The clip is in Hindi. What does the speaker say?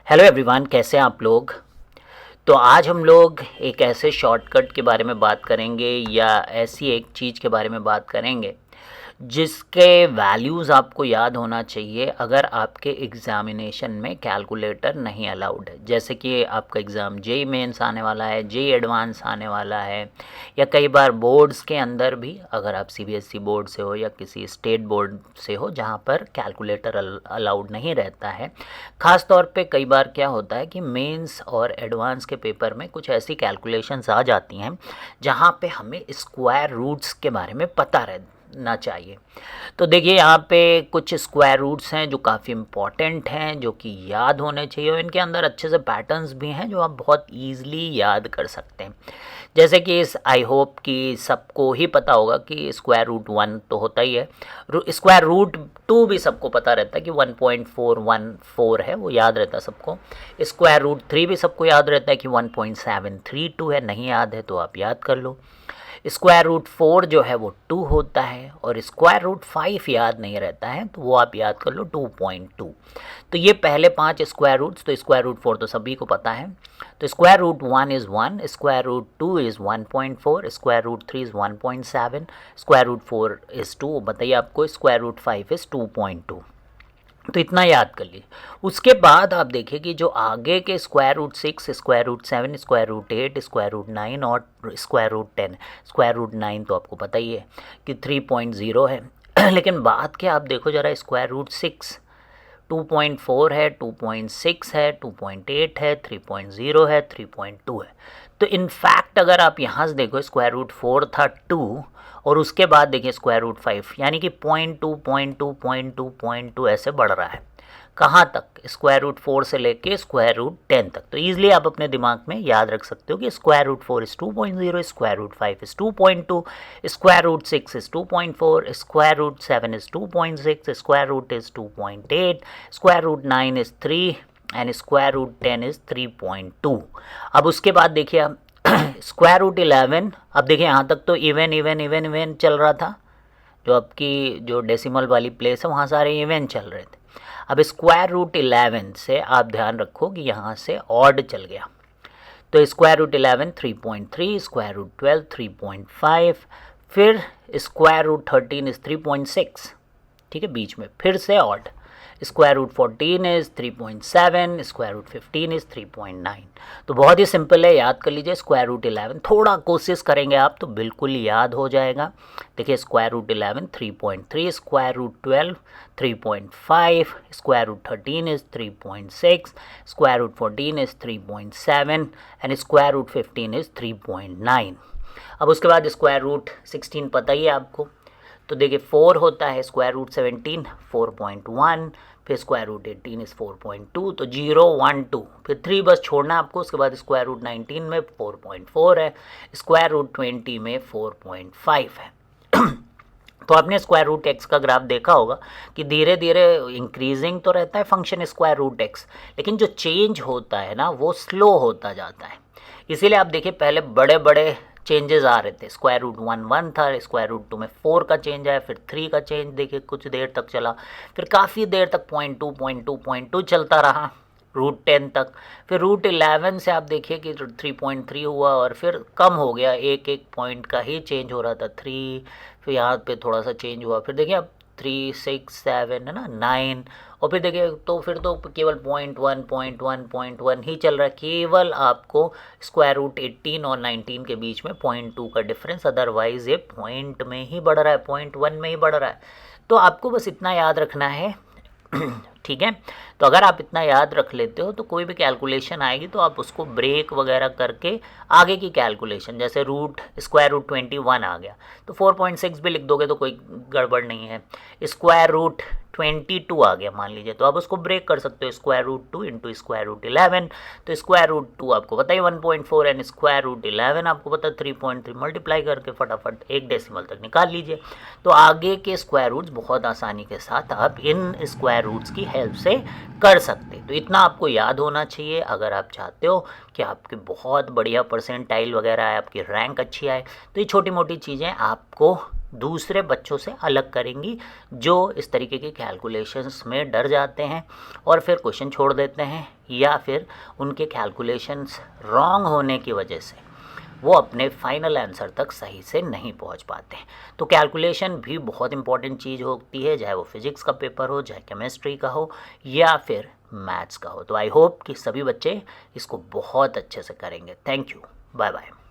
हेलो एवरीवन, कैसे हैं आप लोग। तो आज हम लोग एक ऐसे शॉर्टकट के बारे में बात करेंगे या ऐसी एक चीज़ के बारे में बात करेंगे जिसके वैल्यूज़ आपको याद होना चाहिए अगर आपके एग्ज़ामिनेशन में कैलकुलेटर नहीं अलाउड है। जैसे कि आपका एग्ज़ाम जेई मेंस आने वाला है, जेई एडवांस आने वाला है, या कई बार बोर्ड्स के अंदर भी अगर आप सीबीएसई बोर्ड से हो या किसी स्टेट बोर्ड से हो जहाँ पर कैलकुलेटर अलाउड नहीं रहता है। ख़ास तौर पे कई बार क्या होता है कि मेंस और एडवांस के पेपर में कुछ ऐसी कैलकुलेशंस आ जाती हैं जहाँ पे हमें स्क्वायर रूट्स के बारे में पता रहना चाहिए। तो देखिए यहाँ पे कुछ स्क्वायर रूट्स हैं जो काफ़ी इम्पॉर्टेंट हैं, जो कि याद होने चाहिए, और इनके अंदर अच्छे से पैटर्न्स भी हैं जो आप बहुत ईज़िली याद कर सकते हैं। जैसे कि इस आई होप कि सबको ही पता होगा कि स्क्वायर रूट 1 तो होता ही है, स्क्वायर रूट 2 भी सबको पता रहता है कि 1.414 है, वो याद रहता है सबको। स्क्वायर रूट 3 भी सबको याद रहता है कि 1.732 है, नहीं याद है तो आप याद कर लो। स्क्वायर रूट 4 जो है वो 2 होता है, और स्क्वायर रूट 5 याद नहीं रहता है तो वो आप याद कर लो 2.2। तो ये पहले 5 स्क्वायर रूट्स। तो स्क्वायर रूट 4 तो सभी को पता है। तो square root 1 is 1, square root 2 is 1.4, square root 3 is 1.7, square root 4 is 2। बताइए आपको स्क्वायर रूट 5 इज़ 2.2। तो इतना याद कर लीजिए। उसके बाद आप देखिए कि जो आगे के square root 6, square root 7, square root 8, square root 9 और स्क्वायर रूट 10। स्क्वायर रूट 9 तो आपको पता ही है कि 3.0 है लेकिन बात क्या, आप देखो ज़रा, स्क्वायर रूट 6 2.4 है, 2.6 है, 2.8 है, 3.0 है, 3.2 है। तो इनफैक्ट अगर आप यहाँ से देखो स्क्वायर रूट 4 था 2, और उसके बाद देखिए स्क्वायर रूट 5, यानी कि 0.2 0.2 0.2 0.2 ऐसे बढ़ रहा है। कहाँ तक? स्क्वायर रूट 4 से लेके स्क्वायर रूट 10 तक। तो ईजिली आप अपने दिमाग में याद रख सकते हो कि square root 4 is 2.0, square root 5 is 2.2, square root 6 is 2.4, square root 7 is 2.6, square root is 2.8, square root 9 is 3 and square root 10 is 3.2। अब उसके बाद देखिए आप स्क्वायर रूट 11। अब देखिए यहाँ तक तो इवन इवन इवन इवन चल रहा था, जो आपकी जो डेसिमल वाली प्लेस है वहाँ सारे इवन चल रहे थे। अब स्क्वायर रूट 11 से आप ध्यान रखो कि यहाँ से ऑड चल गया। तो स्क्वायर रूट 11 3.3, स्क्वायर रूट 12 3.5, फिर स्क्वायर रूट 13 इज़ 3.6, ठीक है, बीच में फिर से odd. Square root 14 is 3.7, square root 15 is 3.9। तो बहुत ही सिंपल है, याद कर लीजिए। स्क्वायर रूट 11 थोड़ा कोशिश करेंगे आप तो बिल्कुल याद हो जाएगा। देखिए square root 11 3.3, square root 12 3.5, square root 13 is 3.6, square root 14 is 3.7 and square root 15 is 3.9। अब उसके बाद स्क्वायर रूट 16 पता ही है आपको। तो देखिए 4 होता है, स्क्वायर रूट 17 4.1, फिर स्क्वायर रूट 18 इज़ 4.2, तो 0 1 2, फिर 3 बस छोड़ना आपको। उसके बाद स्क्वायर रूट 19 में 4.4 है, स्क्वायर रूट 20 में 4.5 है तो आपने स्क्वायर रूट एक्स का ग्राफ देखा होगा कि धीरे धीरे इंक्रीजिंग तो रहता है फंक्शन स्क्वायर रूट एक्स, लेकिन जो चेंज होता है ना वो स्लो होता जाता है। इसीलिए आप देखिए पहले बड़े बड़े चेंजेस आ रहे थे। स्क्वायर रूट 1 1 था, स्क्वायर रूट 2 में 4 का चेंज आया, फिर 3 का चेंज देखिए कुछ देर तक चला, फिर काफ़ी देर तक 0.2 0.2 0.2 चलता रहा रूट 10 तक। फिर रूट 11 से आप देखिए कि 3.3 हुआ और फिर कम हो गया, एक एक पॉइंट का ही चेंज हो रहा था, 3, फिर यहाँ पे थोड़ा सा चेंज हुआ, फिर देखिए अब 3 6 7 है ना 9, और फिर देखिए तो फिर तो केवल 0.1 ही चल रहा है। केवल आपको स्क्वायर रूट 18 और 19 के बीच में 0.2 का डिफरेंस, अदरवाइज ये पॉइंट में ही बढ़ रहा है, 0.1 में ही बढ़ रहा है। तो आपको बस इतना याद रखना है ठीक है। तो अगर आप इतना याद रख लेते हो तो कोई भी कैलकुलेशन आएगी तो आप उसको ब्रेक वगैरह करके आगे की कैलकुलेशन, जैसे रूट स्क्वायर रूट 21 आ गया तो 4.6 भी लिख दोगे तो कोई गड़बड़ नहीं है। स्क्वायर रूट 22 आ गया मान लीजिए, तो आप उसको ब्रेक कर सकते हो, square root 2 into square root 11। तो स्क्वायर रूट 2 आपको पता ही 1.4 एंड स्क्वायर रूट 11 आपको पता 3.3, मल्टीप्लाई करके फटाफट एक डेसिमल तक निकाल लीजिए। तो आगे के स्क्वायर रूट्स बहुत आसानी के साथ आप इन स्क्वायर रूट्स की हेल्प से कर सकते। तो इतना आपको याद होना चाहिए अगर आप चाहते हो कि आपके बहुत बढ़िया परसेंटाइल वगैरह आए, आपकी रैंक अच्छी आए। तो ये छोटी मोटी चीज़ें आपको दूसरे बच्चों से अलग करेंगी जो इस तरीके के कैलकुलेशंस में डर जाते हैं और फिर क्वेश्चन छोड़ देते हैं, या फिर उनके कैलकुलेशंस रॉन्ग होने की वजह से वो अपने फाइनल आंसर तक सही से नहीं पहुंच पाते हैं। तो कैलकुलेशन भी बहुत इंपॉर्टेंट चीज़ होती है, चाहे वो फिजिक्स का पेपर हो, चाहे केमिस्ट्री का हो, या फिर मैथ्स का हो। तो आई होप कि सभी बच्चे इसको बहुत अच्छे से करेंगे। Thank you, bye bye.